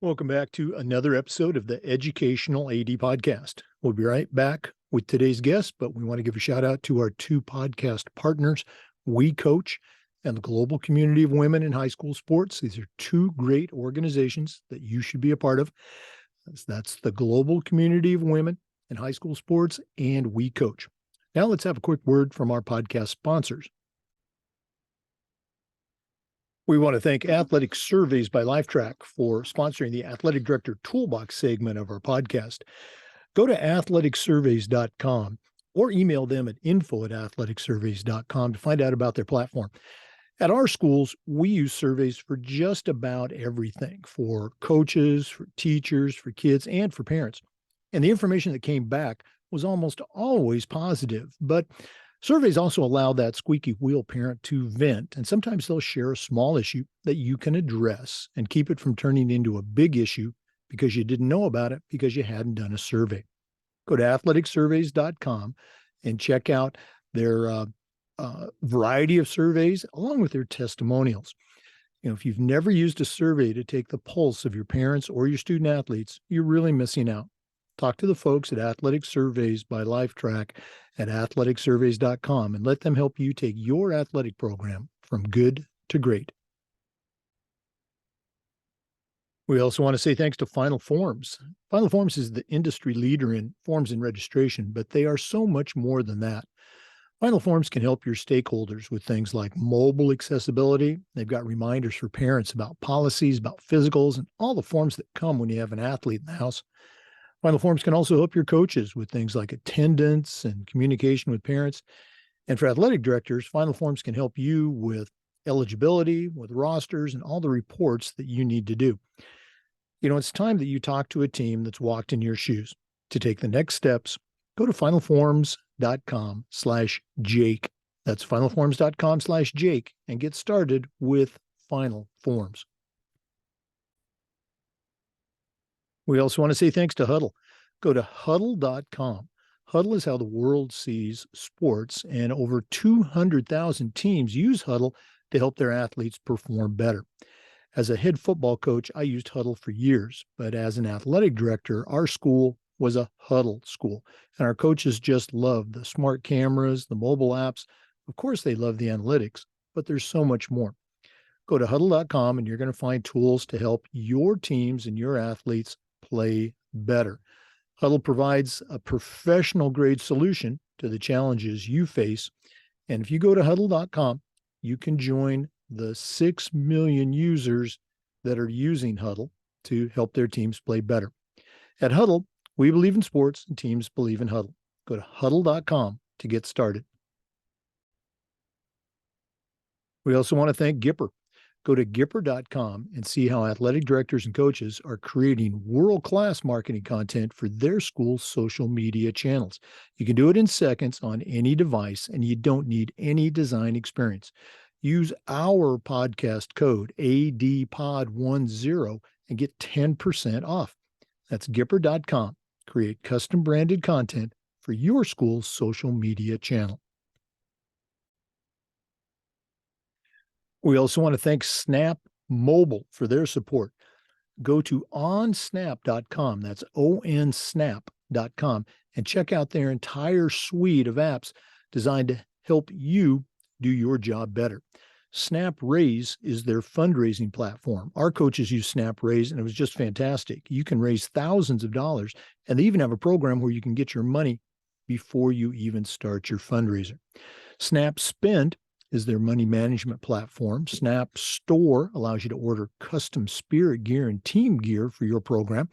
Welcome back to another episode of the Educational AD Podcast. We'll be right back with today's guest, but we want to give a shout out to our two podcast partners, We Coach and the Global Community of Women in High School Sports. These are two great organizations that you should be a part of. That's the Global Community of Women in High School Sports and We Coach. Now let's have a quick word from our podcast sponsors. We want to thank Athletic Surveys by Lifetrack for sponsoring the Athletic Director Toolbox segment of our podcast. Go to athleticsurveys.com or email them at info@athleticsurveys.com to find out about their platform. At our schools, we use surveys for just about everything, for coaches, for teachers, for kids, and for parents. And the information that came back was almost always positive, but surveys also allow that squeaky wheel parent to vent, and sometimes they'll share a small issue that you can address and keep it from turning into a big issue because you didn't know about it because you hadn't done a survey. Go to athleticsurveys.com and check out their variety of surveys along with their testimonials. If you've never used a survey to take the pulse of your parents or your student athletes, you're really missing out. Talk to the folks at Athletic Surveys by Lifetrack at athleticsurveys.com and let them help you take your athletic program from good to great. We also want to say thanks to Final Forms. Final Forms is the industry leader in forms and registration, but they are so much more than that. Final Forms can help your stakeholders with things like mobile accessibility. They've got reminders for parents about policies, about physicals, and all the forms that come when you have an athlete in the house. Final Forms can also help your coaches with things like attendance and communication with parents. And for athletic directors, Final Forms can help you with eligibility, with rosters, and all the reports that you need to do. It's time that you talk to a team that's walked in your shoes. To take the next steps, go to finalforms.com/Jake. That's finalforms.com/Jake and get started with Final Forms. We also want to say thanks to Huddle. Go to huddle.com. Huddle is how the world sees sports, and over 200,000 teams use Huddle to help their athletes perform better. As a head football coach, I used Huddle for years, but as an athletic director, our school was a Huddle school, and our coaches just loved the smart cameras, the mobile apps. Of course, they love the analytics, but there's so much more. Go to huddle.com, and you're going to find tools to help your teams and your athletes play better. Huddle provides a professional grade solution to the challenges you face. And if you go to huddle.com, you can join the 6 million users that are using Huddle to help their teams play better. At Huddle, we believe in sports and teams believe in Huddle. Go to huddle.com to get started. We also want to thank Gipper. Go to Gipper.com and see how athletic directors and coaches are creating world-class marketing content for their school's social media channels. You can do it in seconds on any device, and you don't need any design experience. Use our podcast code ADPOD10 and get 10% off. That's Gipper.com. Create custom branded content for your school's social media channel. We also want to thank Snap Mobile for their support. Go to onsnap.com, that's onsnap.com, and check out their entire suite of apps designed to help you do your job better. Snap Raise is their fundraising platform. Our coaches use Snap Raise, and it was just fantastic. You can raise thousands of dollars, and they even have a program where you can get your money before you even start your fundraiser. Snap Spend is their money management platform. Snap Store allows you to order custom spirit gear and team gear for your program.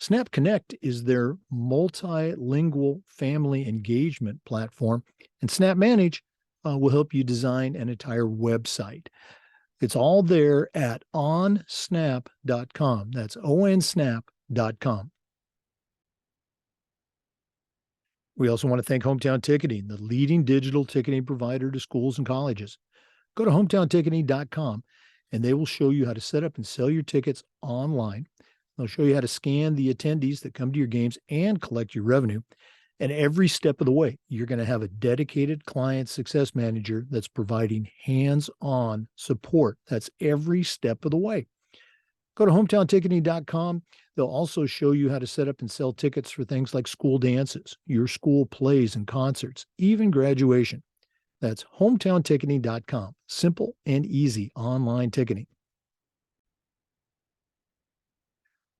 Snap Connect is their multilingual family engagement platform. And Snap Manage will help you design an entire website. It's all there at onsnap.com. That's onsnap.com. We also want to thank Hometown Ticketing, the leading digital ticketing provider to schools and colleges. Go to hometownticketing.com, and they will show you how to set up and sell your tickets online. They'll show you how to scan the attendees that come to your games and collect your revenue. And every step of the way, you're going to have a dedicated client success manager that's providing hands-on support. That's every step of the way. Go to hometownticketing.com. They'll also show you how to set up and sell tickets for things like school dances, your school plays and concerts, even graduation. That's hometownticketing.com. Simple and easy online ticketing.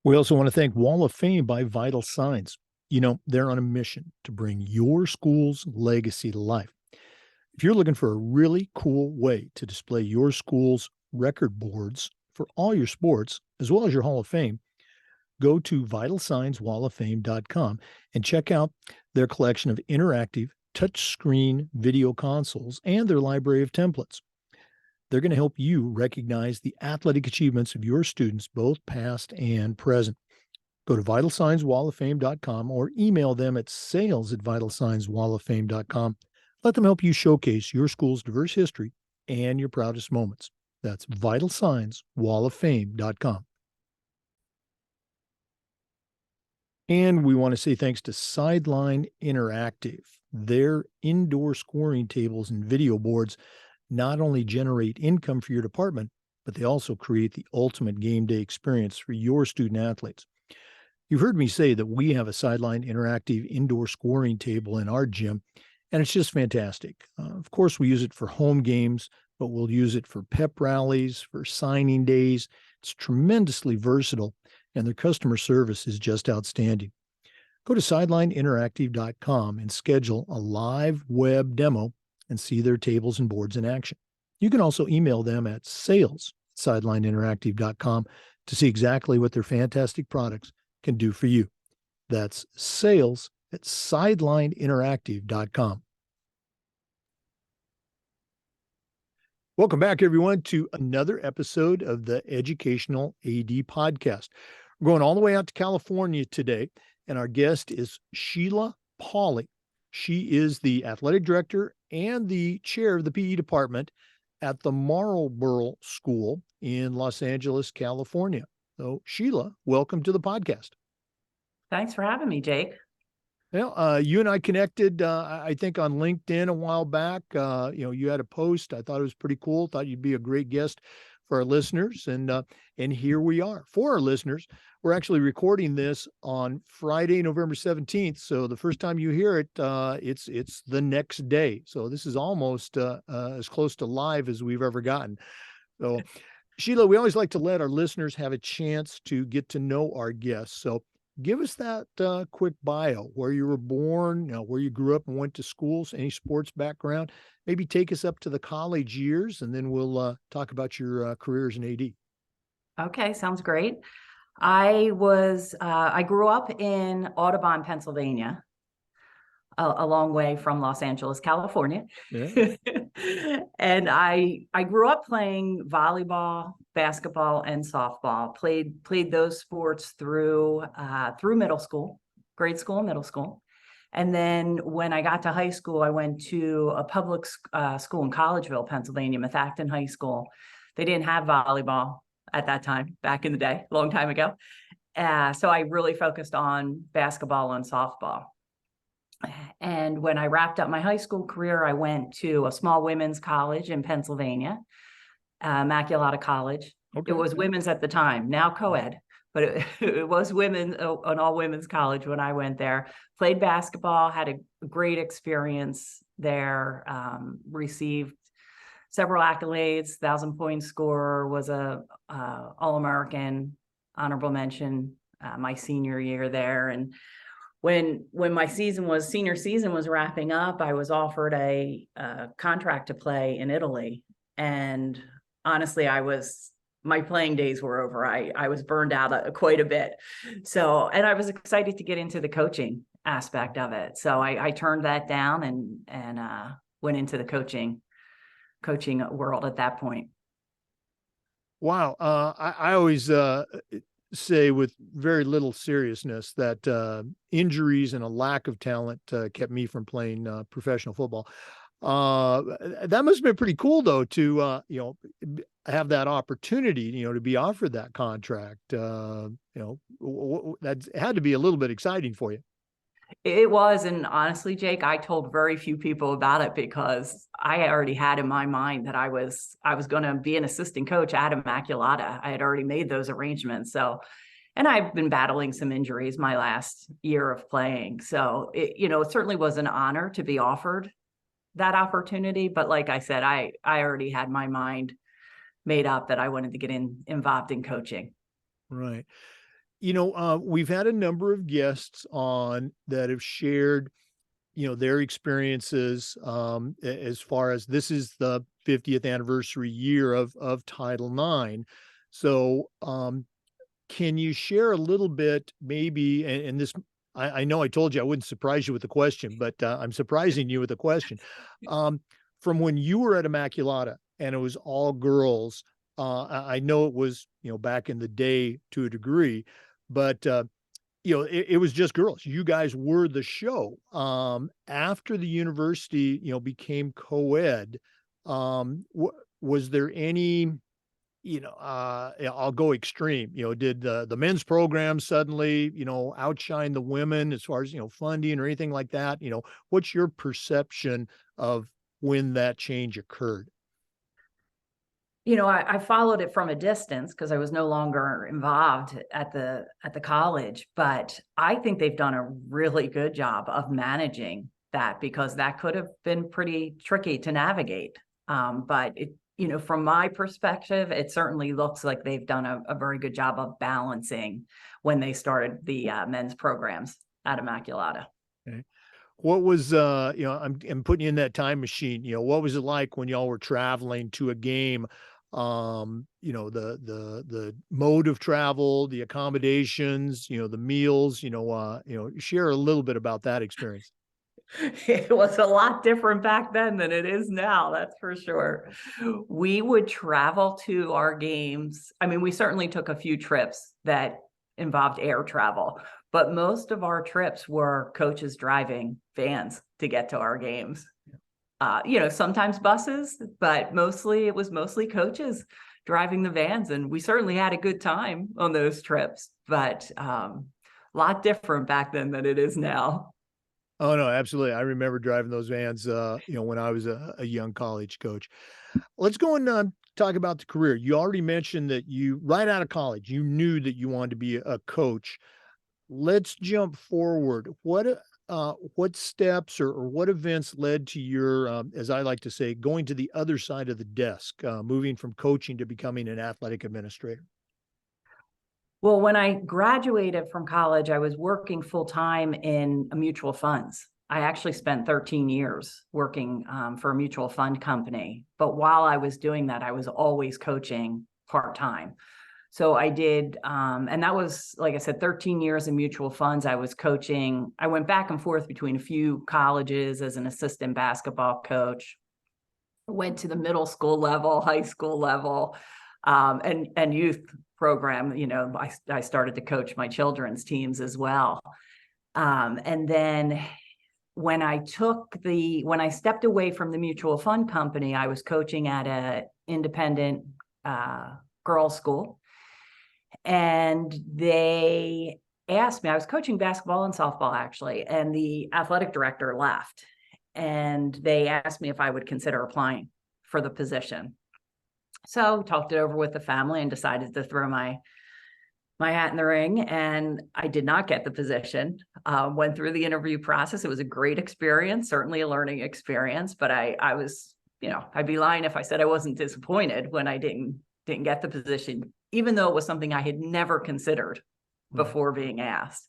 We also want to thank Wall of Fame by Vital Signs. You know, they're on a mission to bring your school's legacy to life. If you're looking for a really cool way to display your school's record boards for all your sports, as well as your Hall of Fame, go to vitalsignswalloffame.com and check out their collection of interactive touchscreen video consoles and their library of templates. They're going to help you recognize the athletic achievements of your students, both past and present. Go to vitalsignswalloffame.com or email them at sales@vitalsignswalloffame.com. Let them help you showcase your school's diverse history and your proudest moments. That's vitalsignswalloffame.com. And we want to say thanks to Sideline Interactive. Their indoor scoring tables and video boards not only generate income for your department, but they also create the ultimate game day experience for your student athletes. You've heard me say that we have a Sideline Interactive indoor scoring table in our gym, and it's just fantastic. Of course, we use it for home games, but we'll use it for pep rallies, for signing days. It's tremendously versatile, and their customer service is just outstanding. Go to sidelineinteractive.com and schedule a live web demo and see their tables and boards in action. You can also email them at sales@sidelineinteractive.com to see exactly what their fantastic products can do for you. That's sales@sidelineinteractive.com. Welcome back, everyone, to another episode of the Educational AD Podcast. We're going all the way out to California today, and our guest is Shelia Pauley. She is the athletic director and the chair of the PE department at the Marlborough School in Los Angeles, California. So, Shelia, welcome to the podcast. Thanks for having me, Jake. Well, you and I connected, I think, on LinkedIn a while back. You had a post. I thought it was pretty cool. Thought you'd be a great guest for our listeners, and here we are. For our listeners, we're actually recording this on Friday, November 17th. So the first time you hear it, it's the next day. So this is almost as close to live as we've ever gotten. So, Shelia, we always like to let our listeners have a chance to get to know our guests. So give us that quick bio, where you were born, where you grew up and went to schools, any sports background. Maybe take us up to the college years, and then we'll talk about your career as an AD. Okay, sounds great. I grew up in Audubon, Pennsylvania, a long way from Los Angeles, California. Yeah. And I grew up playing volleyball, basketball, and softball. Played those sports through middle school, grade school, and middle school. And then when I got to high school, I went to a public school in Collegeville, Pennsylvania, Methacton High School. They didn't have volleyball at that time, back in the day, a long time ago. So I really focused on basketball and softball. And when I wrapped up my high school career, I went to a small women's college in Pennsylvania, Immaculata College. Okay. It was women's at the time, now co-ed, but it was women, an all women's college when I went there. Played basketball, had a great experience there, received several accolades, 1,000-point scorer, was a All-American, honorable mention my senior year there. And when my senior season was wrapping up, I was offered a contract to play in Italy. And honestly, my playing days were over. I was burned out quite a bit. So, and I was excited to get into the coaching aspect of it. So I turned that down and went into the coaching world at that point. Wow. I always say with very little seriousness that injuries and a lack of talent kept me from playing professional football. That must have been pretty cool, though, to have that opportunity, to be offered that contract. That had to be a little bit exciting for you. It was, and honestly, Jake, I told very few people about it because I already had in my mind that I was going to be an assistant coach at Immaculata. I had already made those arrangements. So, and I've been battling some injuries my last year of playing. So, it certainly was an honor to be offered that opportunity. But like I said, I already had my mind made up that I wanted to get involved in coaching. Right. We've had a number of guests on that have shared, their experiences as far as this is the 50th anniversary year of Title IX. So, can you share a little bit, maybe, and this, I know I told you I wouldn't surprise you with the question, but I'm surprising you with a question. From when you were at Immaculata and it was all girls, I know it was, back in the day to a degree, but it was just girls. You guys were the show. After the university, became co-ed, was there any, I'll go extreme, did the men's program suddenly, outshine the women as far as, funding or anything like that? What's your perception of when that change occurred? I followed it from a distance because I was no longer involved at the college, but I think they've done a really good job of managing that, because that could have been pretty tricky to navigate. But from my perspective, it certainly looks like they've done a very good job of balancing when they started the men's programs at Immaculata. Okay. What was, I'm putting you in that time machine, what was it like when y'all were traveling to a game? The mode of travel, the accommodations, the meals, share a little bit about that experience. It was a lot different back then than it is now, that's for sure. We would travel to our games. I mean, we certainly took a few trips that involved air travel, but most of our trips were coaches driving vans to get to our games. Sometimes buses, but it was mostly coaches driving the vans. And we certainly had a good time on those trips, but a lot different back then than it is now. Oh no, absolutely. I remember driving those vans, when I was a young college coach. Let's go and talk about the career. You already mentioned that you, right out of college, you knew that you wanted to be a coach. Let's jump forward. What steps or what events led to your, as I like to say, going to the other side of the desk, moving from coaching to becoming an athletic administrator? Well, when I graduated from college, I was working full time in mutual funds. I actually spent 13 years working for a mutual fund company. But while I was doing that, I was always coaching part time. So I did, and that was, like I said, 13 years in mutual funds. I was coaching. I went back and forth between a few colleges as an assistant basketball coach. Went to the middle school level, high school level, and youth program. I started to coach my children's teams as well. And then when I stepped away from the mutual fund company, I was coaching at an independent girls' school. And they asked me, I was coaching basketball and softball actually, and the athletic director left. And they asked me if I would consider applying for the position. So talked it over with the family and decided to throw my hat in the ring. And I did not get the position. Went through the interview process. It was a great experience, certainly a learning experience, but I was, I'd be lying if I said I wasn't disappointed when I didn't get the position, even though it was something I had never considered before being asked.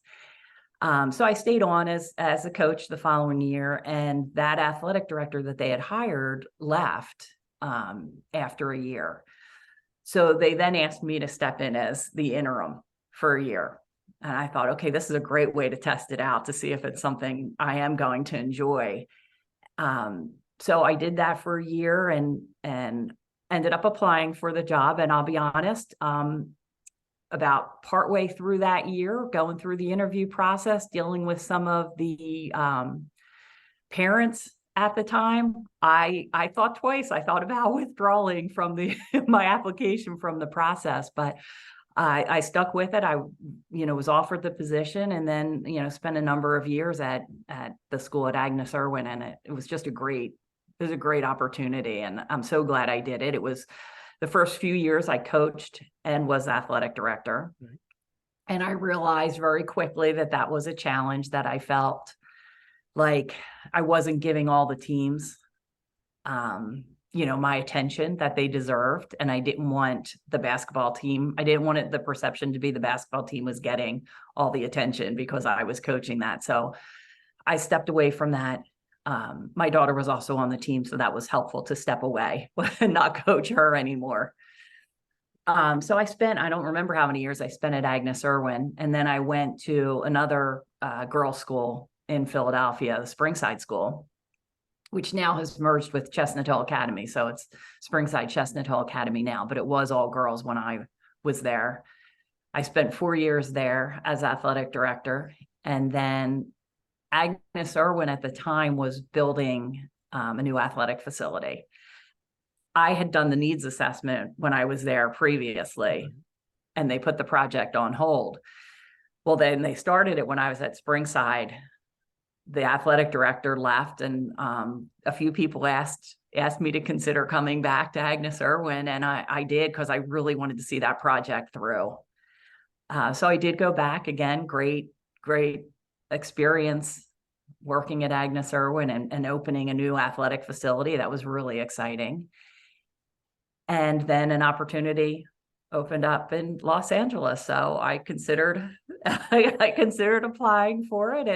So I stayed on as a coach the following year, and that athletic director that they had hired left after a year. So they then asked me to step in as the interim for a year. And I thought, okay, this is a great way to test it out to see if it's something I am going to enjoy. So I did that for a year and ended up applying for the job. And I'll be honest, about partway through that year, going through the interview process, dealing with some of the parents at the time, I thought twice. I thought about withdrawing from my application from the process, but I stuck with it. I, was offered the position, and then, spent a number of years at the school at Agnes Irwin, and it was just a great opportunity. And I'm so glad I did it. It was the first few years I coached and was athletic director. Right. And I realized very quickly that was a challenge, that I felt like I wasn't giving all the teams, my attention that they deserved. And I didn't want the basketball team. I didn't want the perception to be the basketball team was getting all the attention because I was coaching that. So I stepped away from that. My daughter was also on the team, so that was helpful to step away and not coach her anymore. So I don't remember how many years I spent at Agnes Irwin. And then I went to another girls' school in Philadelphia, the Springside School, which now has merged with Chestnut Hill Academy. So it's Springside Chestnut Hill Academy now, but it was all girls when I was there. I spent 4 years there as athletic director. And then Agnes Irwin at the time was building a new athletic facility. I had done the needs assessment when I was there previously, and they put the project on hold. Well, then they started it when I was at Springside. The athletic director left, and a few people asked me to consider coming back to Agnes Irwin, and I did, because I really wanted to see that project through. So I did go back again. Great experience working at Agnes Irwin and opening a new athletic facility. That was really exciting. And then an opportunity opened up in Los Angeles. So I considered applying for it.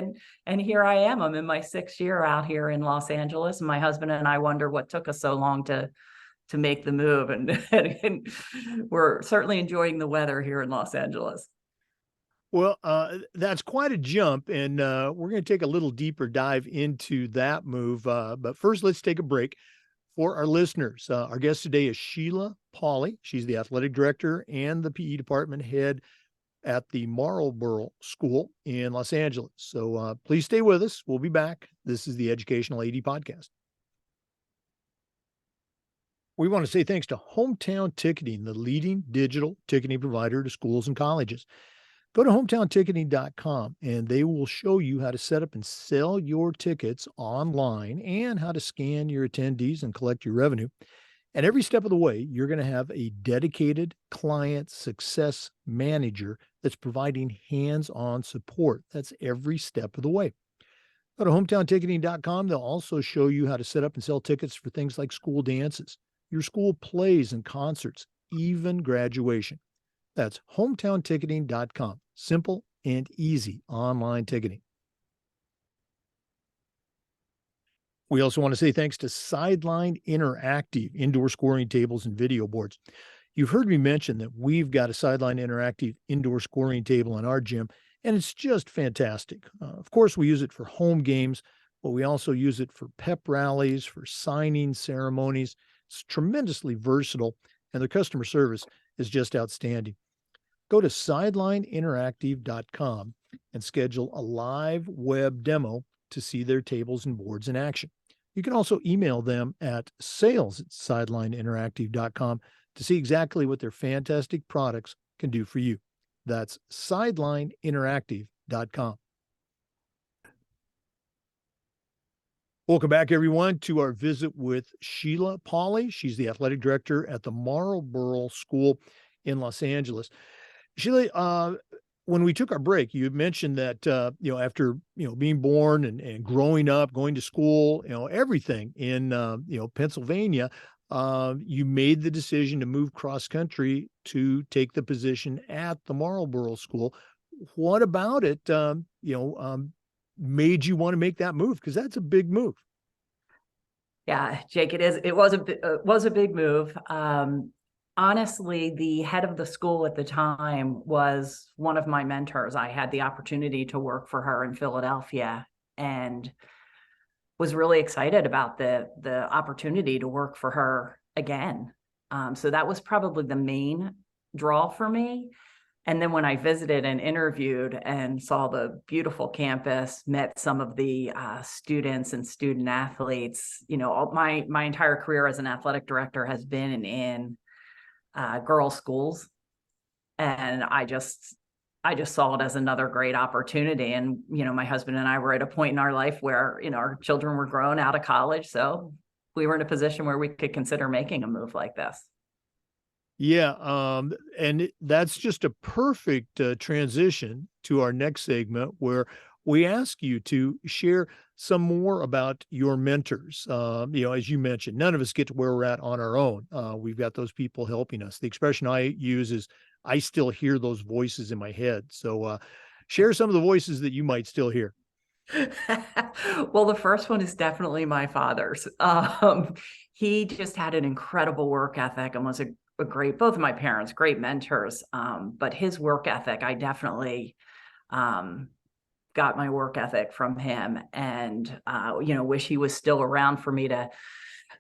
And here I am. I'm in my 6th year out here in Los Angeles. And my husband and I wonder what took us so long to make the move. And we're certainly enjoying the weather here in Los Angeles. Well, that's quite a jump, and we're going to take a little deeper dive into that move. But first, let's take a break. For our listeners, our guest today is Shelia Pauley. She's the athletic director and the PE department head at the Marlborough School in Los Angeles. So please stay with us. We'll be back. This is the Educational AD Podcast. We want to say thanks to Hometown Ticketing, the leading digital ticketing provider to schools and colleges. Go to hometownticketing.com and they will show you how to set up and sell your tickets online and how to scan your attendees and collect your revenue. And every step of the way, you're going to have a dedicated client success manager that's providing hands-on support. That's every step of the way. Go to hometownticketing.com. They'll also show you how to set up and sell tickets for things like school dances, your school plays and concerts, even graduation. That's hometownticketing.com. Simple and easy online ticketing. We also want to say thanks to Sideline Interactive indoor scoring tables and video boards. You've heard me mention that we've got a Sideline Interactive indoor scoring table in our gym, and it's just fantastic. Of course, we use it for home games, but we also use it for pep rallies, for signing ceremonies. It's tremendously versatile, and their customer service is just outstanding. Go to sidelineinteractive.com and schedule a live web demo to see their tables and boards in action. You can also email them at sales@sidelineinteractive.com to see exactly what their fantastic products can do for you. That's sidelineinteractive.com. Welcome back, everyone, to our visit with Shelia Pauley. She's the athletic director at the Marlborough School in Los Angeles. Shelia, when we took our break, you had mentioned that, after, being born and growing up, going to school, everything in, Pennsylvania, you made the decision to move cross country to take the position at the Marlborough School. What about it, made you want to make that move? Because that's a big move. Yeah, Jake, it was a big move. Honestly, the head of the school at the time was one of my mentors. I had the opportunity to work for her in Philadelphia and was really excited about the opportunity to work for her again. So that was probably the main draw for me. And then when I visited and interviewed and saw the beautiful campus, met some of the students and student athletes, my entire career as an athletic director has been in girls' schools. And I just saw it as another great opportunity. And, my husband and I were at a point in our life where, our children were grown out of college. So we were in a position where we could consider making a move like this. Yeah, and that's just a perfect transition to our next segment where we ask you to share some more about your mentors. As you mentioned, none of us get to where we're at on our own. We've got those people helping us. The expression I use is, I still hear those voices in my head. So share some of the voices that you might still hear. Well, the first one is definitely my father's. He just had an incredible work ethic and was a great, both of my parents, great mentors. But his work ethic, I definitely got my work ethic from him, and wish he was still around for me to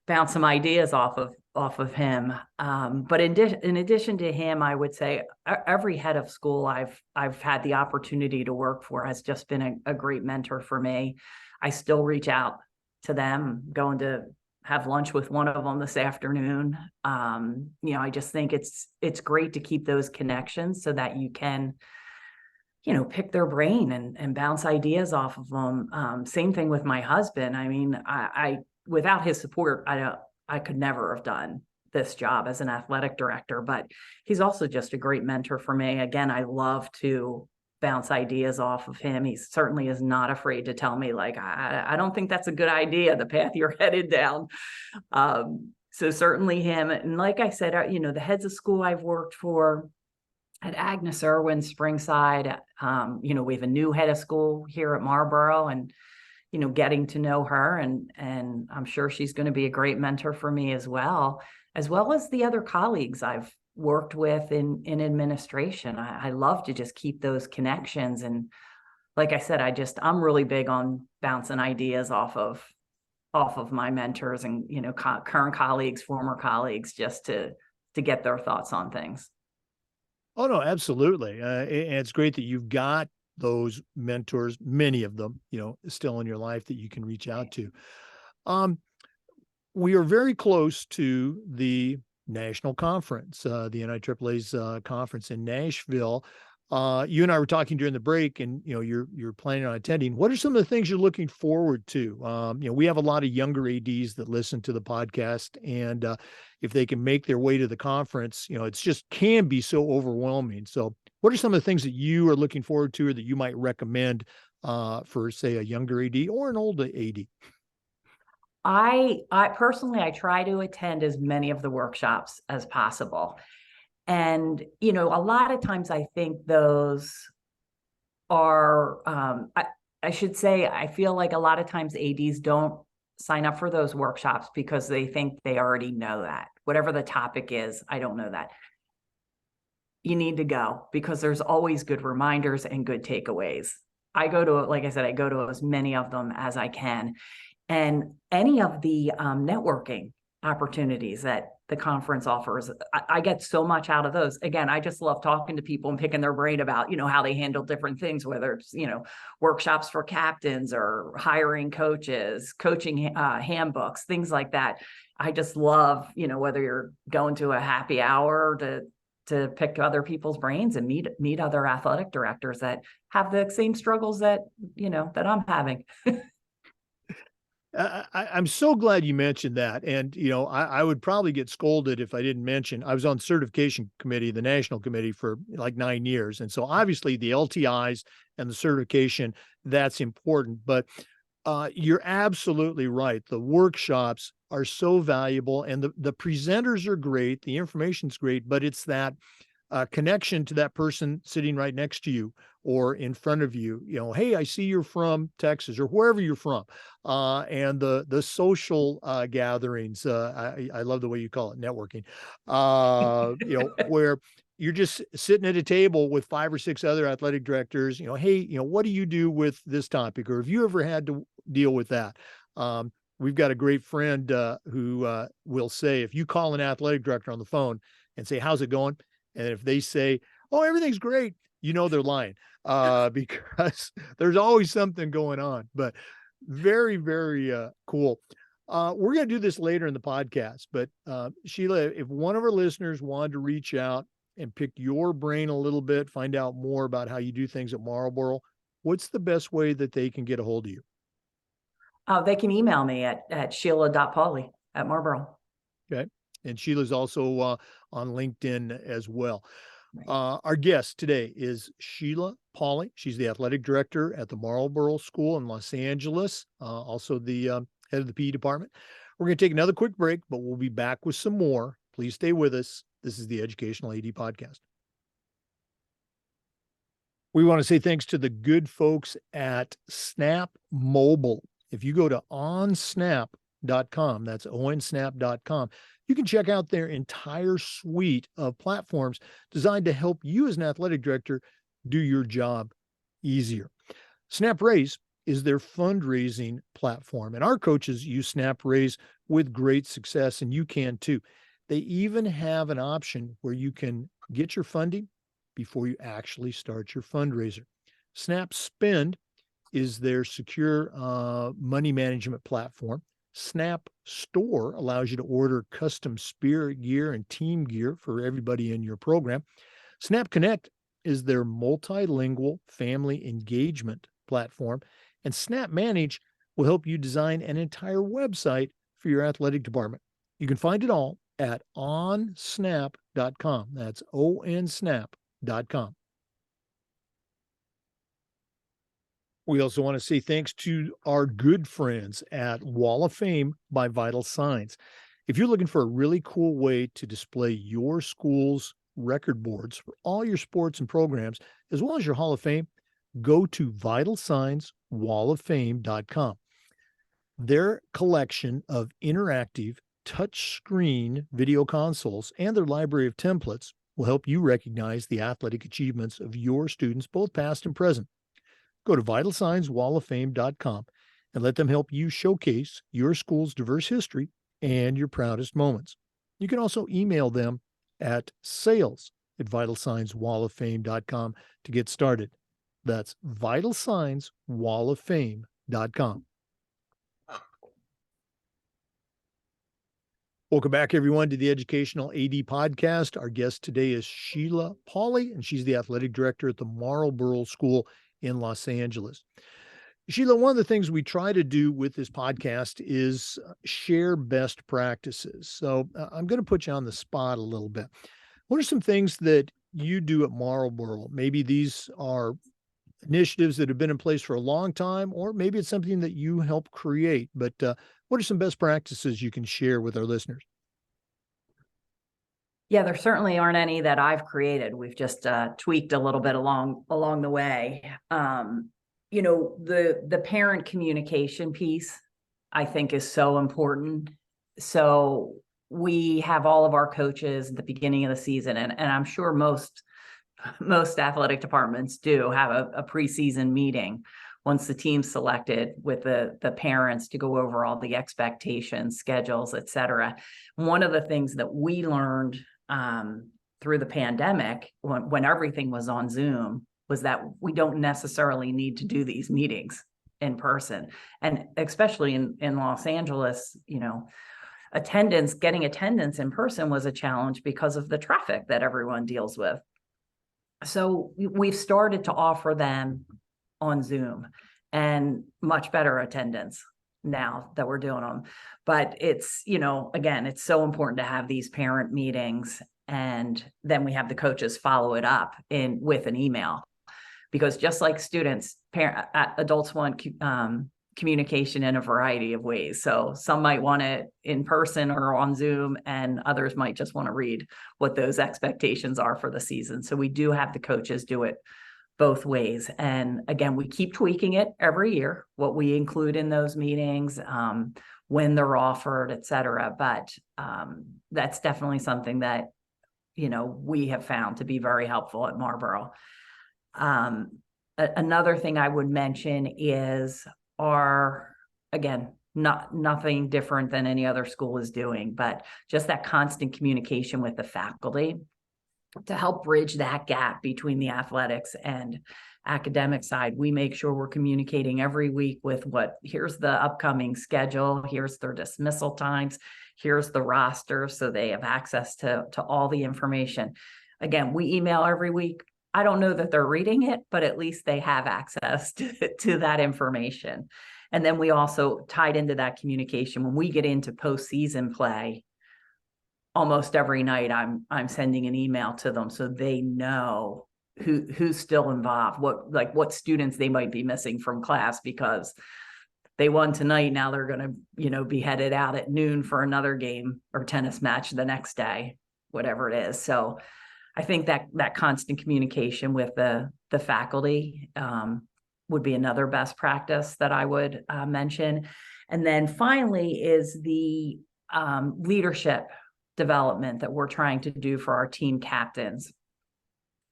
bounce some ideas off of him. But in addition to him, I would say every head of school I've had the opportunity to work for has just been a great mentor for me. I still reach out to them, going to have lunch with one of them this afternoon. I just think it's great to keep those connections so that you can pick their brain and bounce ideas off of them. Same thing with my husband. I mean, I without his support, I could never have done this job as an athletic director, but he's also just a great mentor for me. Again, I love to bounce ideas off of him. He certainly is not afraid to tell me, like, I don't think that's a good idea, the path you're headed down. So certainly him. And like I said, the heads of school I've worked for at Agnes Irwin, Springside, we have a new head of school here at Marlborough, and getting to know her, and I'm sure she's going to be a great mentor for me as well as the other colleagues I've worked with in administration. I love to just keep those connections. And like I said, I'm really big on bouncing ideas off of my mentors and, current colleagues, former colleagues, just to get their thoughts on things. Oh, no, absolutely. And it's great that you've got those mentors, many of them, still in your life that you can reach out to. We are very close to the national conference, the NIAAA's conference in Nashville. You and I were talking during the break, and you're planning on attending. What are some of the things you're looking forward to? We have a lot of younger ADs that listen to the podcast, and if they can make their way to the conference, it's just can be so overwhelming. So, what are some of the things that you are looking forward to, or that you might recommend for, say, a younger AD or an older AD? I personally, I try to attend as many of the workshops as possible. And, a lot of times I think those are, I should say, I feel like a lot of times ADs don't sign up for those workshops because they think they already know that. Whatever the topic is, I don't know that. You need to go, because there's always good reminders and good takeaways. Like I said, I go to as many of them as I can. And any of the networking opportunities that the conference offers, I get so much out of those. Again, I just love talking to people and picking their brain about, how they handle different things, whether it's, workshops for captains or hiring coaches, coaching handbooks, things like that. I just love, whether you're going to a happy hour to pick other people's brains and meet other athletic directors that have the same struggles that I'm having. I'm so glad you mentioned that. And, I would probably get scolded if I didn't mention, I was on certification committee, the national committee, for like 9 years. And so obviously the LTIs and the certification, that's important. But you're absolutely right. The workshops are so valuable, and the presenters are great. The information's great, but it's that connection to that person sitting right next to you or in front of you. Hey, I see you're from Texas or wherever you're from, and the social gatherings. I love the way you call it networking. Where you're just sitting at a table with 5 or 6 other athletic directors. Hey, what do you do with this topic, or have you ever had to deal with that? We've got a great friend who will say, if you call an athletic director on the phone and say, "How's it going?" and if they say, "Oh, everything's great," they're lying, because there's always something going on. But very, very cool. We're going to do this later in the podcast, but Shelia, if one of our listeners wanted to reach out and pick your brain a little bit, find out more about how you do things at Marlborough, what's the best way that they can get a hold of you? They can email me at Shelia.Pauley at Marlborough. Okay. And Sheila's also on LinkedIn as well. Right. Our guest today is Shelia Pauley. She's the athletic director at the Marlborough School in Los Angeles, also the head of the PE department. We're going to take another quick break, but we'll be back with some more. Please stay with us. This is the Educational AD Podcast. We want to say thanks to the good folks at Snap Mobile. If you go to onsnap.com, that's onsnap.com, you can check out their entire suite of platforms designed to help you as an athletic director do your job easier. SnapRaise is their fundraising platform, and our coaches use SnapRaise with great success, and you can too. They even have an option where you can get your funding before you actually start your fundraiser. Snap Spend is their secure money management platform. Snap Store allows you to order custom spirit gear and team gear for everybody in your program. Snap Connect is their multilingual family engagement platform. And Snap Manage will help you design an entire website for your athletic department. You can find it all at onsnap.com. That's onsnap.com. We also want to say thanks to our good friends at Wall of Fame by Vital Signs. If you're looking for a really cool way to display your school's record boards for all your sports and programs, as well as your Hall of Fame, go to vitalsignswalloffame.com. Their collection of interactive touchscreen video consoles and their library of templates will help you recognize the athletic achievements of your students, both past and present. Go to vitalsignswalloffame.com and let them help you showcase your school's diverse history and your proudest moments. You can also email them at sales@vitalsignswalloffame.com to get started. That's vitalsignswalloffame.com. Welcome back, everyone, to the Educational AD Podcast. Our guest today is Shelia Pauley, and she's the athletic director at the Marlborough School in Los Angeles. Shelia, one of the things we try to do with this podcast is share best practices. So I'm going to put you on the spot a little bit. What are some things that you do at Marlborough? Maybe these are initiatives that have been in place for a long time, or maybe it's something that you help create. But what are some best practices you can share with our listeners? Yeah, there certainly aren't any that I've created. We've just tweaked a little bit along the way. The parent communication piece, I think, is so important. So we have all of our coaches at the beginning of the season, and I'm sure most athletic departments do have a preseason meeting once the team's selected with the parents to go over all the expectations, schedules, et cetera. One of the things that we learned through the pandemic, when everything was on Zoom, was that we don't necessarily need to do these meetings in person. And especially in Los Angeles, getting attendance in person was a challenge because of the traffic that everyone deals with. So we've started to offer them on Zoom, and much better attendance now that we're doing them. But it's, again, it's so important to have these parent meetings, and then we have the coaches follow it up with an email, because just like students, adults want communication in a variety of ways. So some might want it in person or on Zoom, and others might just want to read what those expectations are for the season. So we do have the coaches do it both ways. And again, we keep tweaking it every year, what we include in those meetings, when they're offered, et cetera. But that's definitely something that, we have found to be very helpful at Marlborough. Another thing I would mention is nothing different than any other school is doing, but just that constant communication with the faculty to help bridge that gap between the athletics and academic side. We make sure we're communicating every week with here's the upcoming schedule, here's their dismissal times, here's the roster, so they have access to all the information. again, we email every week. I don't know that they're reading it, but at least they have access to that information. And then we also tied into that communication when we get into postseason play. Almost every night I'm sending an email to them so they know who's still involved, what students they might be missing from class because they won tonight. Now they're going to, be headed out at noon for another game or tennis match the next day, whatever it is. So I think that constant communication with the faculty would be another best practice that I would mention. And then finally is the leadership development that we're trying to do for our team captains.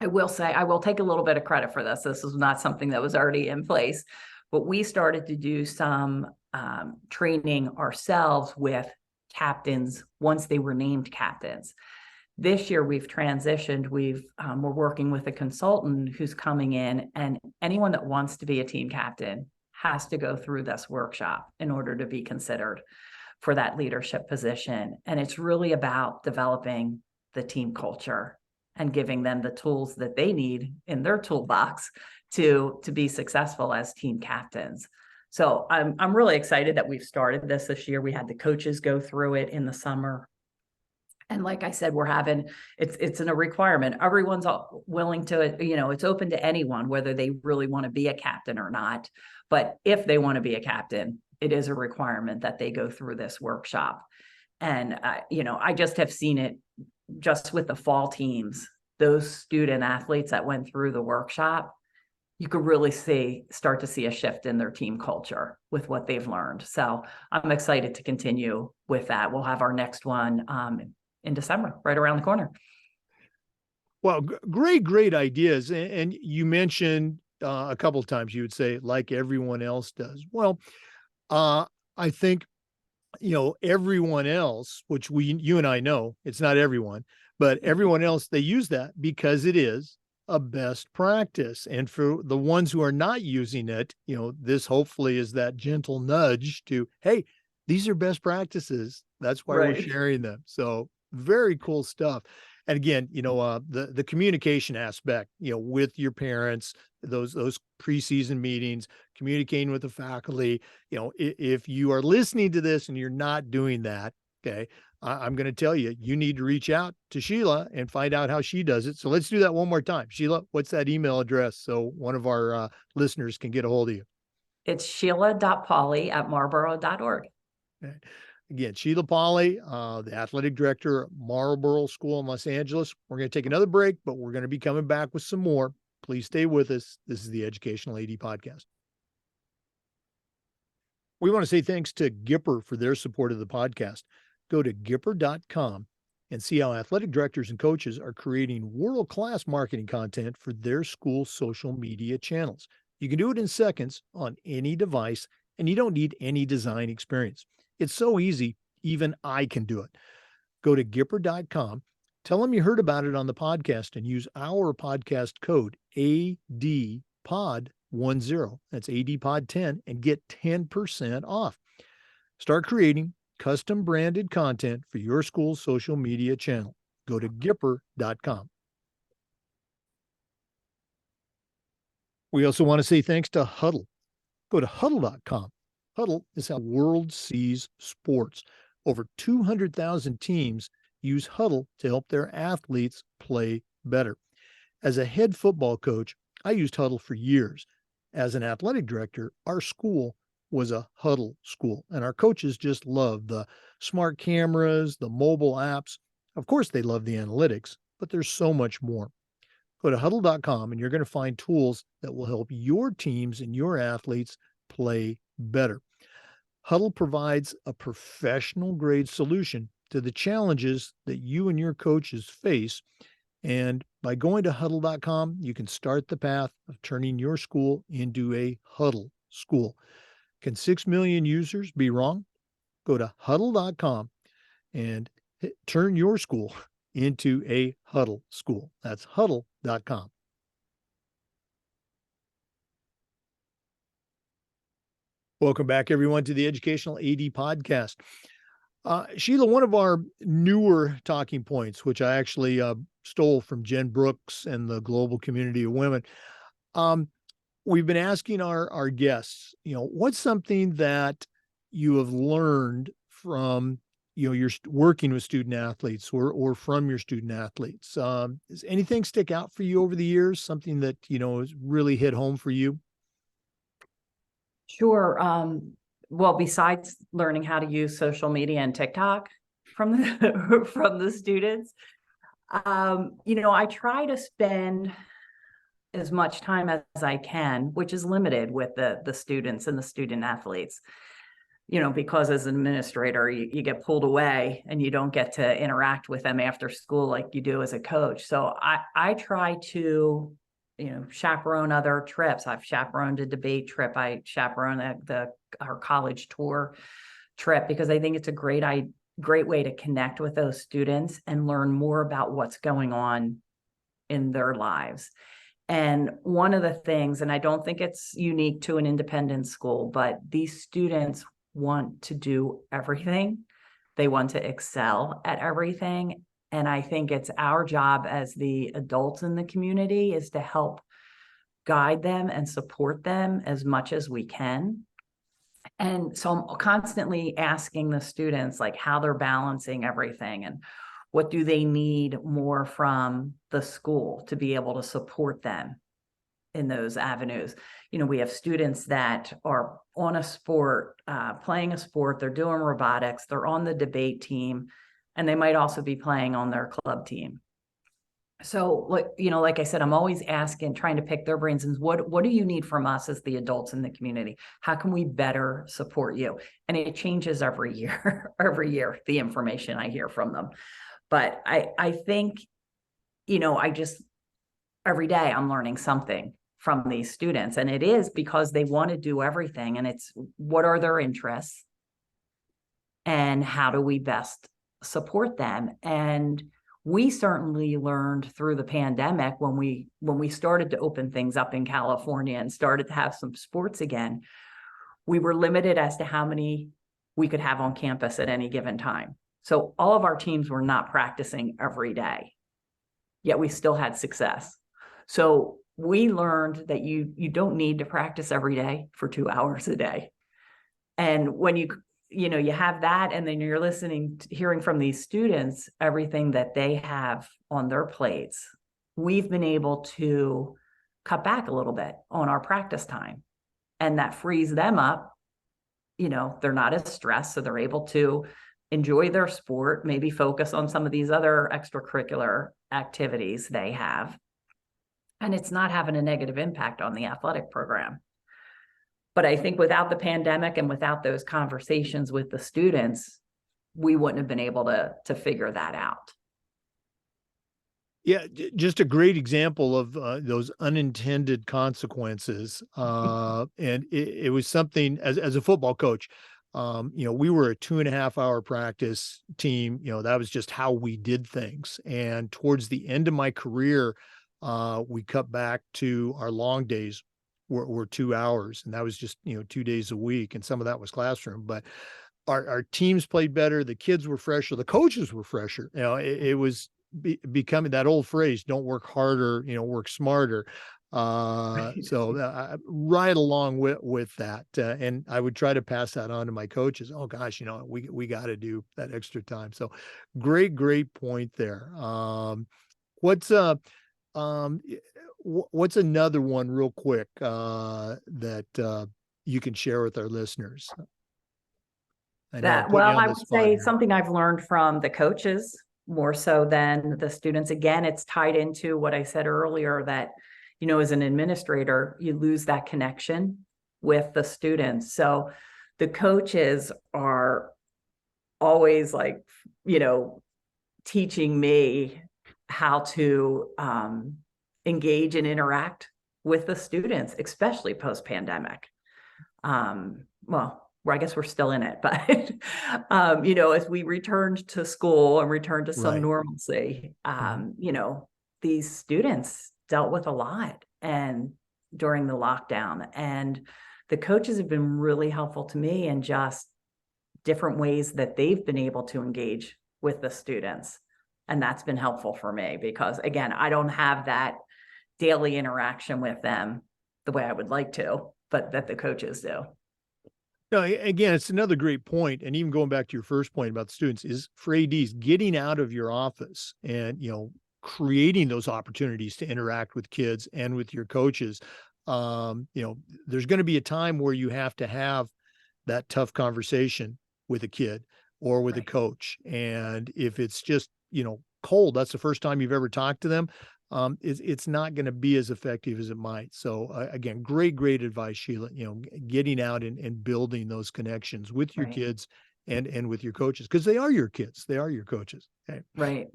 I will say, I will take a little bit of credit for this. This was not something that was already in place, but we started to do some training ourselves with captains once they were named captains. This year we've transitioned. We're working with a consultant who's coming in, and anyone that wants to be a team captain has to go through this workshop in order to be considered for that leadership position. And it's really about developing the team culture and giving them the tools that they need in their toolbox to be successful as team captains. So I'm really excited that we've started this year. We had the coaches go through it in the summer. And like I said, it's a requirement. Everyone's willing to, it's open to anyone, whether they really want to be a captain or not. But if they want to be a captain, it is a requirement that they go through this workshop. And, I just have seen it just with the fall teams, those student athletes that went through the workshop, you could really start to see a shift in their team culture with what they've learned. So I'm excited to continue with that. We'll have our next one in December, right around the corner. Well, great ideas. And you mentioned a couple of times you would say, like everyone else does. Well, I think, everyone else, which you and I know it's not everyone, but everyone else, they use that because it is a best practice. And for the ones who are not using it, this hopefully is that gentle nudge to, hey, these are best practices. That's why we're sharing them. So very cool stuff. And again, the communication aspect, with your parents, those preseason meetings, communicating with the faculty, if you are listening to this and you're not doing that, okay, I'm going to tell you, you need to reach out to Shelia and find out how she does it. So let's do that one more time. Shelia, what's that email address so one of our listeners can get a hold of you? It's shelia.pauley@marlborough.org. Okay. Again, Shelia Pauley, the athletic director at Marlborough School in Los Angeles. We're going to take another break, but we're going to be coming back with some more. Please stay with us. This is the Educational AD Podcast. We want to say thanks to Gipper for their support of the podcast. Go to Gipper.com and see how athletic directors and coaches are creating world-class marketing content for their school social media channels. You can do it in seconds on any device, and you don't need any design experience. It's so easy, even I can do it. Go to Gipper.com, tell them you heard about it on the podcast, and use our podcast code ADPOD10, that's ADPOD10, and get 10% off. Start creating custom branded content for your school's social media channel. Go to Gipper.com. We also want to say thanks to Huddle. Go to Huddle.com. Huddle is how the world sees sports. Over 200,000 teams use Huddle to help their athletes play better. As a head football coach, I used Huddle for years. As an athletic director, our school was a Huddle school, and our coaches just loved the smart cameras, the mobile apps. Of course, they love the analytics, but there's so much more. Go to Huddle.com and you're going to find tools that will help your teams and your athletes play better. Huddle provides a professional grade solution to the challenges that you and your coaches face. And by going to Huddle.com, you can start the path of turning your school into a Huddle school. Can 6 million users be wrong? Go to Huddle.com and turn your school into a Huddle school. That's Huddle.com. Welcome back, everyone, to the Educational AD Podcast. Shelia, one of our newer talking points, which I actually stole from Jen Brooks and the Global Community of Women. We've been asking our guests, what's something that you have learned from, your working with student athletes or from your student athletes? Does anything stick out for you over the years? Something that, has really hit home for you? Sure. Well, besides learning how to use social media and TikTok from the from the students, I try to spend as much time as I can, which is limited with the students and the student athletes, because as an administrator, you get pulled away and you don't get to interact with them after school like you do as a coach. So I try to, chaperone other trips. I've chaperoned a debate trip. I chaperoned our college tour trip because I think it's a great way to connect with those students and learn more about what's going on in their lives. And one of the things, and I don't think it's unique to an independent school, but these students want to do everything. They want to excel at everything. And I think it's our job as the adults in the community is to help guide them and support them as much as we can. And so I'm constantly asking the students like how they're balancing everything and what do they need more from the school to be able to support them in those avenues. We have students that are on a sport, playing a sport, they're doing robotics, they're on the debate team, and they might also be playing on their club team. So like I said, I'm always asking, trying to pick their brains and what do you need from us as the adults in the community? How can we better support you? And it changes every year, the information I hear from them. But I think, every day I'm learning something from these students, and it is because they want to do everything. And it's what are their interests and how do we best support them? And we certainly learned through the pandemic when we started to open things up in California and started to have some sports again, we were limited as to how many we could have on campus at any given time. So all of our teams were not practicing every day, yet we still had success. So we learned that you don't need to practice every day for 2 hours a day. And when you have that, and then you're hearing from these students, everything that they have on their plates, we've been able to cut back a little bit on our practice time. And that frees them up. They're not as stressed, so they're able to enjoy their sport, maybe focus on some of these other extracurricular activities they have. And it's not having a negative impact on the athletic program. But I think without the pandemic and without those conversations with the students, we wouldn't have been able to figure that out. Yeah, just a great example of those unintended consequences. And it was something as a football coach, we were a 2.5 hour practice team. That was just how we did things. And towards the end of my career, we cut back to our long days were 2 hours, and that was just 2 days a week, and some of that was classroom. But our teams played better, the kids were fresher, the coaches were fresher. It was becoming that old phrase, don't work harder, work smarter. So right along with that, and I would try to pass that on to my coaches. Oh gosh, we got to do that extra time. So great point there. What's another one real quick that you can share with our listeners? I would say something I've learned from the coaches more so than the students. Again, it's tied into what I said earlier that, as an administrator, you lose that connection with the students. So the coaches are always teaching me how to engage and interact with the students, especially post-pandemic. I guess we're still in it, but as we returned to school and returned to some normalcy, these students dealt with a lot and during the lockdown, and the coaches have been really helpful to me in just different ways that they've been able to engage with the students. And that's been helpful for me because, again, I don't have that daily interaction with them the way I would like to, but that the coaches do. No, again, it's another great point. And even going back to your first point about the students is for ADs, getting out of your office and, creating those opportunities to interact with kids and with your coaches. There's going to be a time where you have to have that tough conversation with a kid or with a coach. And if it's just, cold, that's the first time you've ever talked to them. It's not going to be as effective as it might. So again, great advice, Shelia, getting out and building those connections with your kids and with your coaches, because they are your kids. They are your coaches. Okay. Right.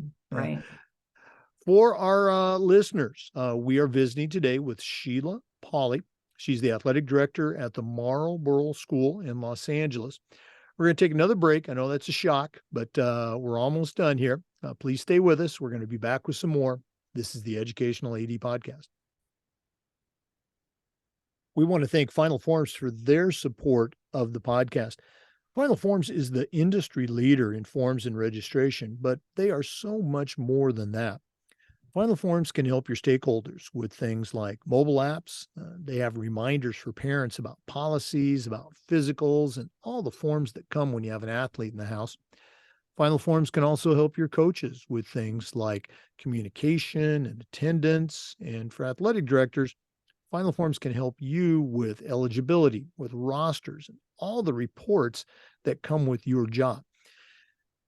For our listeners, we are visiting today with Shelia Pauley. She's the athletic director at the Marlborough School in Los Angeles. We're going to take another break. I know that's a shock, but we're almost done here. Please stay with us. We're going to be back with some more. This is the Educational AD Podcast. We want to thank Final Forms for their support of the podcast. Final Forms is the industry leader in forms and registration, but they are so much more than that. Final Forms can help your stakeholders with things like mobile apps. They have reminders for parents about policies, about physicals, and all the forms that come when you have an athlete in the house. Final Forms can also help your coaches with things like communication and attendance. And for athletic directors, Final Forms can help you with eligibility, with rosters, and all the reports that come with your job.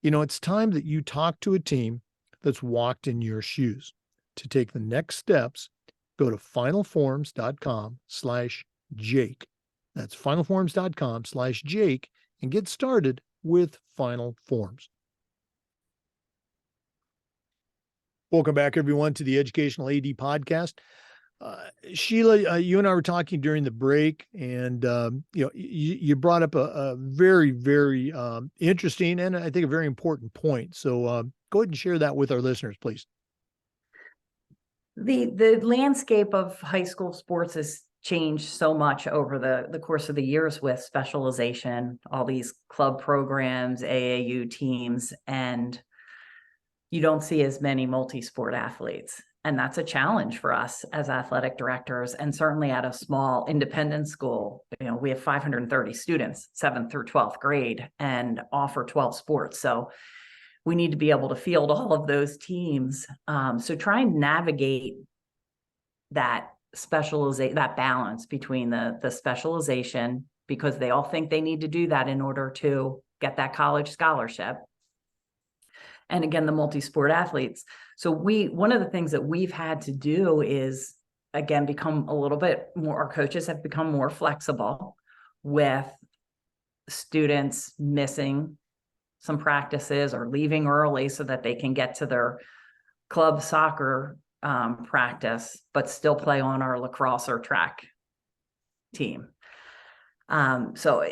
It's time that you talk to a team that's walked in your shoes. To take the next steps, go to finalforms.com/Jake. That's finalforms.com/Jake and get started with Final Forms. Welcome back, everyone, to the Educational AD Podcast. Shelia, you and I were talking during the break, and you brought up a very, very interesting and I think a very important point. So go ahead and share that with our listeners, please. The landscape of high school sports has changed so much over the course of the years with specialization, all these club programs, AAU teams, and you don't see as many multi-sport athletes. And that's a challenge for us as athletic directors. And certainly at a small independent school, we have 530 students, 7th through 12th grade, and offer 12 sports. So we need to be able to field all of those teams. So try and navigate that that balance between the specialization, because they all think they need to do that in order to get that college scholarship. And again, the multi-sport athletes. So one of the things that we've had to do is, again, become a little bit more, our coaches have become more flexible with students missing some practices or leaving early so that they can get to their club soccer practice, but still play on our lacrosse or track team. So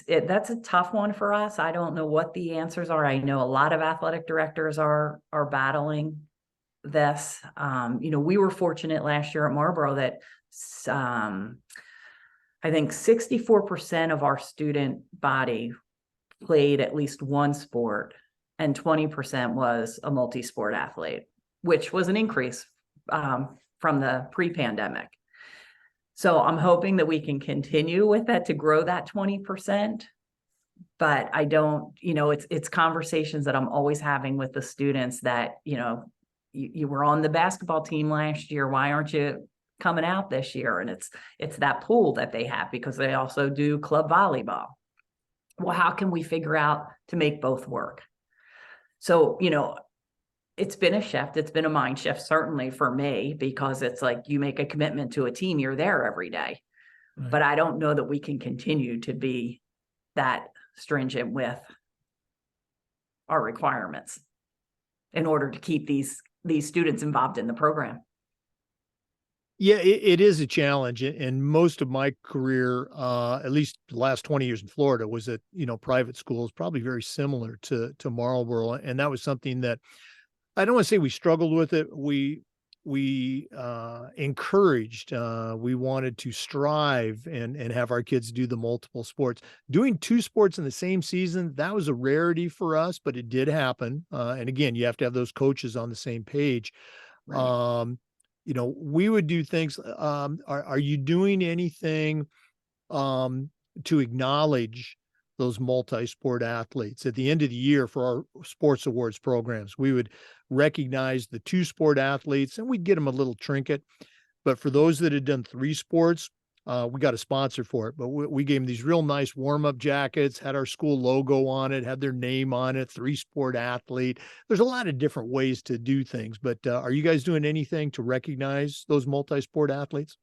that's a tough one for us. I don't know what the answers are. I know a lot of athletic directors are battling this. We were fortunate last year at Marlborough that I think 64% of our student body played at least one sport, and 20% was a multi-sport athlete, which was an increase from the pre-pandemic. So I'm hoping that we can continue with that to grow that 20%. But I don't, it's conversations that I'm always having with the students that, you were on the basketball team last year. Why aren't you coming out this year? And it's that pool that they have, because they also do club volleyball. Well, how can we figure out to make both work? So, it's been a shift. It's been a mind shift, certainly for me, because it's like you make a commitment to a team, you're there every day. Right. But I don't know that we can continue to be that stringent with our requirements in order to keep these students involved in the program. Yeah, it is a challenge. And most of my career, at least the last 20 years in Florida, was at, private schools, probably very similar to Marlborough. And that was something that I don't want to say we struggled with it. We we encouraged, we wanted to strive and have our kids do the multiple sports. Doing two sports in the same season, that was a rarity for us, but it did happen. And again, you have to have those coaches on the same page. Right. We would do things. Are you doing anything to acknowledge those multi-sport athletes? At the end of the year for our sports awards programs, we would recognize the two sport athletes and we'd get them a little trinket. But for those that had done three sports, we got a sponsor for it, but we gave them these real nice warm-up jackets, had our school logo on it, had their name on it, three-sport athlete. There's a lot of different ways to do things, but are you guys doing anything to recognize those multi-sport athletes?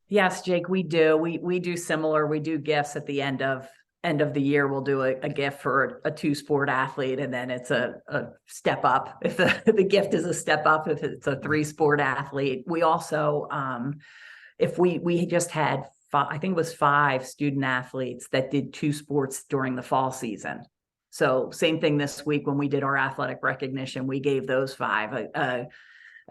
Yes, Jake, we do. We do similar. We do gifts at the end of the year. We'll do a gift for a two-sport athlete, and then it's a step up if the gift is a step up if it's a three-sport athlete. We also if we just had I think it was 5 student athletes that did 2 sports during the fall season. So same thing this week when we did our athletic recognition, we gave those 5 a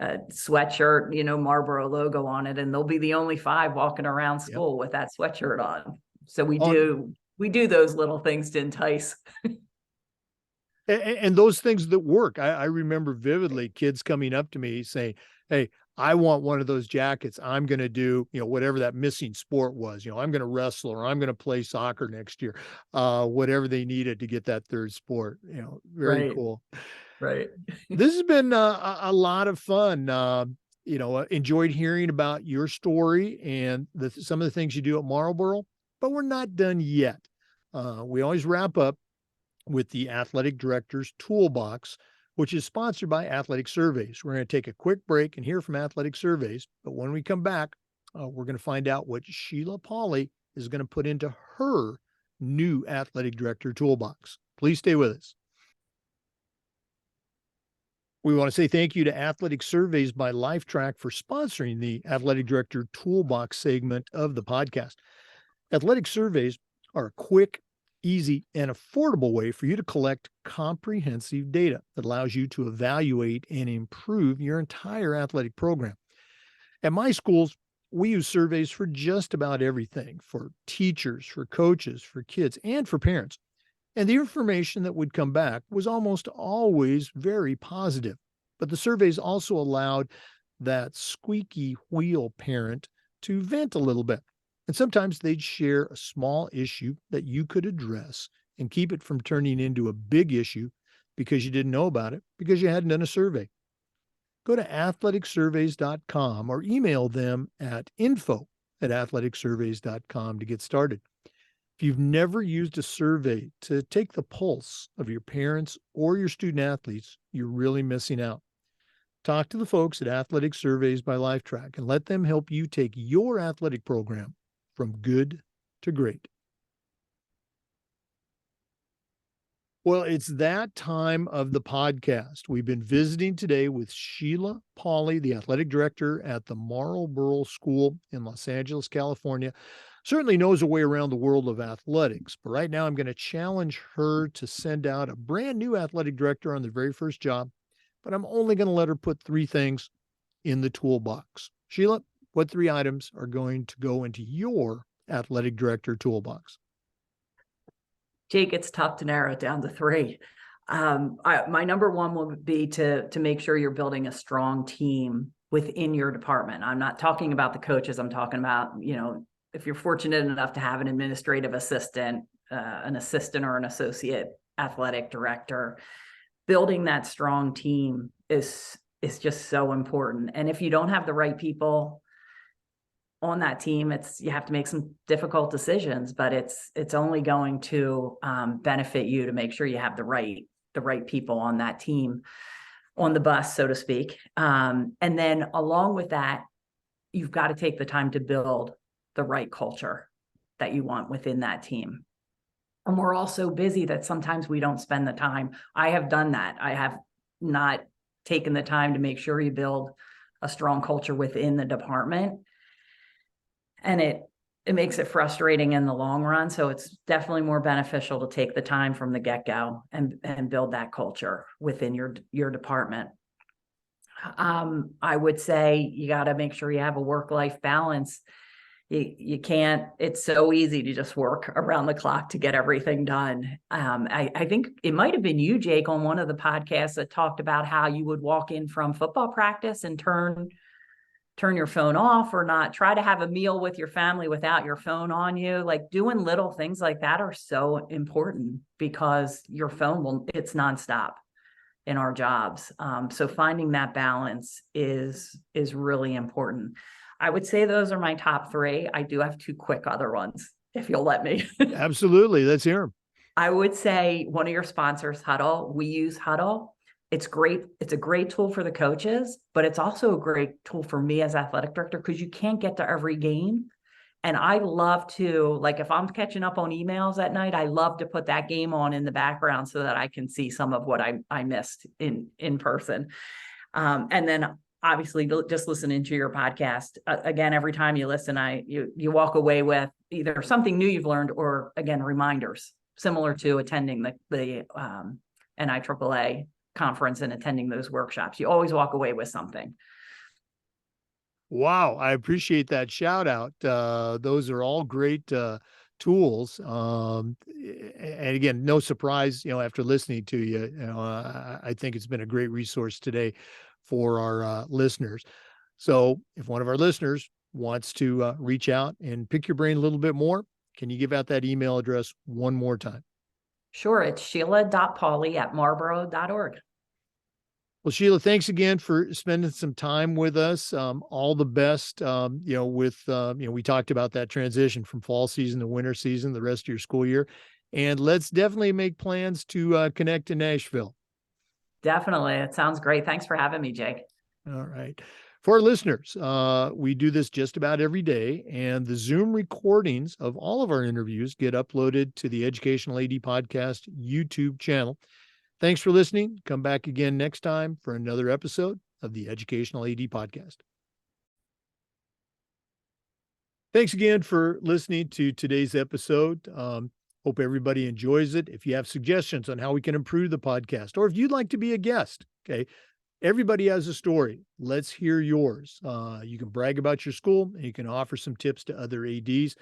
sweatshirt, Marlborough logo on it, and they'll be the only 5 walking around school with that sweatshirt on. So we do those little things to entice. And those things that work. I remember vividly kids coming up to me saying, "Hey, I want one of those jackets. I'm going to do, whatever that missing sport was. I'm going to wrestle or I'm going to play soccer next year, whatever they needed to get that third sport." Very cool. Right. This has been a lot of fun. Enjoyed hearing about your story and some of the things you do at Marlborough, but we're not done yet. We always wrap up with the Athletic Director's Toolbox, which is sponsored by Athletic Surveys. We're going to take a quick break and hear from Athletic Surveys, but when we come back, we're going to find out what Shelia Pauley is going to put into her new Athletic Director Toolbox. Please stay with us. We want to say thank you to Athletic Surveys by LifeTrack for sponsoring the Athletic Director Toolbox segment of the podcast. Athletic Surveys are a quick, easy, and affordable way for you to collect comprehensive data that allows you to evaluate and improve your entire athletic program. At my schools, we use surveys for just about everything, for teachers, for coaches, for kids, and for parents. And the information that would come back was almost always very positive. But the surveys also allowed that squeaky wheel parent to vent a little bit. And sometimes they'd share a small issue that you could address and keep it from turning into a big issue because you didn't know about it, because you hadn't done a survey. Go to athleticsurveys.com or email them at info@athleticsurveys.com to get started. If you've never used a survey to take the pulse of your parents or your student athletes, you're really missing out. Talk to the folks at Athletic Surveys by LifeTrack and let them help you take your athletic program from good to great. Well, it's that time of the podcast. We've been visiting today with Shelia Pauley, the athletic director at the Marlborough School in Los Angeles, California. Certainly knows a way around the world of athletics, but right now I'm going to challenge her to send out a brand new athletic director on their very first job, but I'm only going to let her put 3 things in the toolbox. Shelia, what 3 items are going to go into your athletic director toolbox? Jake, it's tough to narrow it down to 3. My number 1 will be to make sure you're building a strong team within your department. I'm not talking about the coaches. I'm talking about, if you're fortunate enough to have an administrative assistant, an assistant or an associate athletic director, building that strong team is just so important. And if you don't have the right people on that team, you have to make some difficult decisions, but it's only going to benefit you to make sure you have the right people on that team, on the bus, so to speak. And then along with that, you've got to take the time to build the right culture that you want within that team. And we're all so busy that sometimes we don't spend the time. I have done that. I have not taken the time to make sure you build a strong culture within the department. And it makes it frustrating in the long run. So it's definitely more beneficial to take the time from the get-go and build that culture within your department. I would say you got to make sure you have a work-life balance. You can't, it's so easy to just work around the clock to get everything done. I think it might have been you, Jake, on one of the podcasts that talked about how you would walk in from football practice and turn your phone off, or not try to have a meal with your family without your phone on you. Like, doing little things like that are so important, because your phone it's nonstop in our jobs. So finding that balance is really important. I would say those are my top three. I do have two quick other ones, if you'll let me. Absolutely. Let's hear them. I would say one of your sponsors, Huddle. We use Huddle. It's great. It's a great tool for the coaches, but it's also a great tool for me as athletic director, because you can't get to every game. And I love to, like, if I'm catching up on emails at night, I love to put that game on in the background so that I can see some of what I missed in person. And then obviously just listening to your podcast, again, every time you listen, you walk away with either something new you've learned, or again, reminders, similar to attending the NIAAA conference and attending those workshops. You always walk away with something. Wow, I appreciate that shout out. Those are all great tools. And again, no surprise, after listening to you, I think it's been a great resource today for our listeners. So if one of our listeners wants to reach out and pick your brain a little bit more, can you give out that email address one more time? Sure. It's shelia.pauley@marlborough.org. Well, Shelia, thanks again for spending some time with us. All the best, we talked about that transition from fall season to winter season, the rest of your school year. And let's definitely make plans to connect to Nashville. Definitely. It sounds great. Thanks for having me, Jake. All right. For our listeners, we do this just about every day, and the Zoom recordings of all of our interviews get uploaded to the Educational AD Podcast YouTube channel. Thanks for listening. Come back again next time for another episode of the Educational AD Podcast. Thanks again for listening to today's episode. Hope everybody enjoys it. If you have suggestions on how we can improve the podcast, or if you'd like to be a guest, okay, everybody has a story. Let's hear yours. You can brag about your school, and you can offer some tips to other ADs.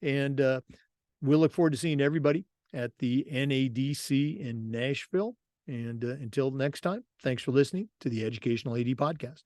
And we'll look forward to seeing everybody at the NADC in Nashville. And until next time, thanks for listening to the Educational AD Podcast.